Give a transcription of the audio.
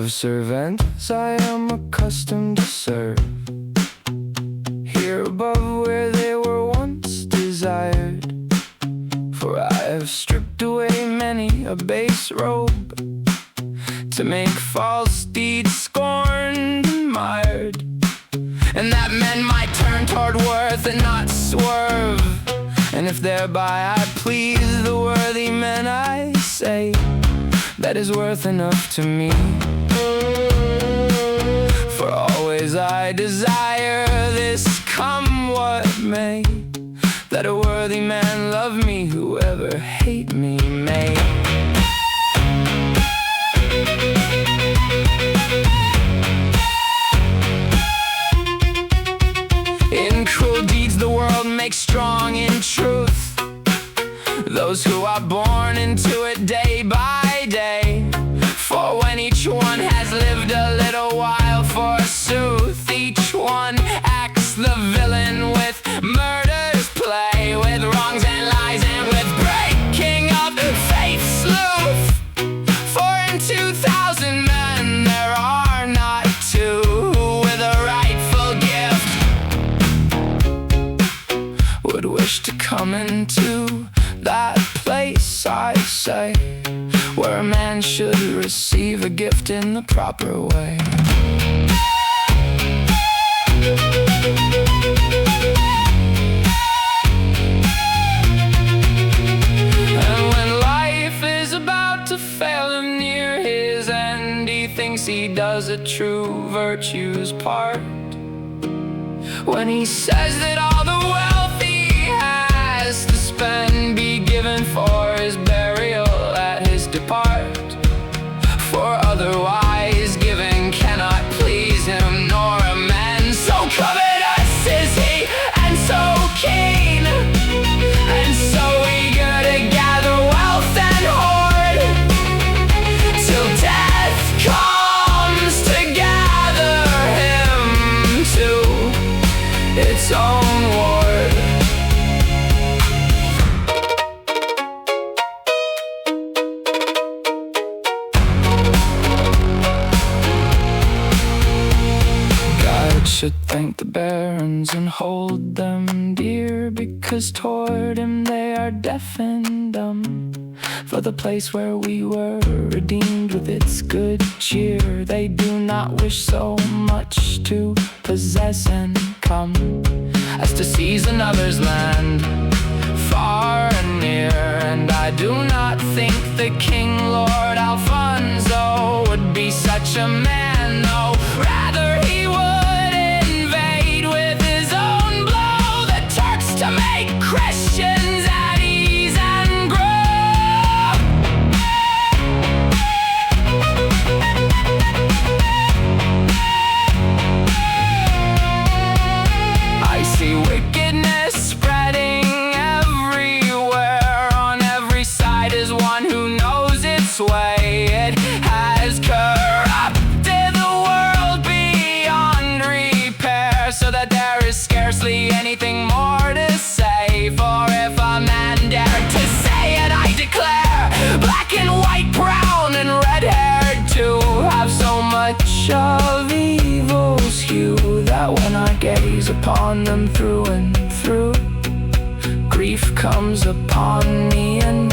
of servants I am accustomed to serve, here above where they were once desired. For I have stripped away many a base robe, to make false deeds scorned and mired, and that men might turn toward worth and not swerve. And if thereby I please the worthy men, I say that is worth enough to me. For always I desire this, come what may, that a worthy man love me, whoever hate me may. In cruel deeds the world makes strong in truth those who are born into it day by day. For when each one has lived a little while, forsooth, each one acts the villain with murder's play, with wrongs and lies and with breaking of faith's sleuth. For in 2,000 men there are not two who with a rightful gift would wish to come into that place, I say, where a man should receive a gift in the proper way. And when life is about to fail him near his end, he thinks he does a true virtue's part, when he says that all the wealth he has to spend be given for his burial at his depart. For otherwise giving cannot please him nor amend, so covetous is he and so keen, and so eager to gather wealth and hoard, till death comes to gather him to its own ward. Should thank the barons and hold them dear, because toward him they are deaf and dumb. For the place where we were redeemed with its good cheer, they do not wish so much to possess and come as to seize another's land far and near. And I do not think the King Lord Alfonso would be such a man, no, rather he would to make Christians at ease and grow. I see wickedness spreading everywhere. On every side is one who knows its way. It has corrupted the world beyond repair, so that there is scarcely anything more to say. For if a man dared to say it, I declare, black and white, brown and red-haired too, have so much of evil's hue, that when I gaze upon them through and through, grief comes upon me and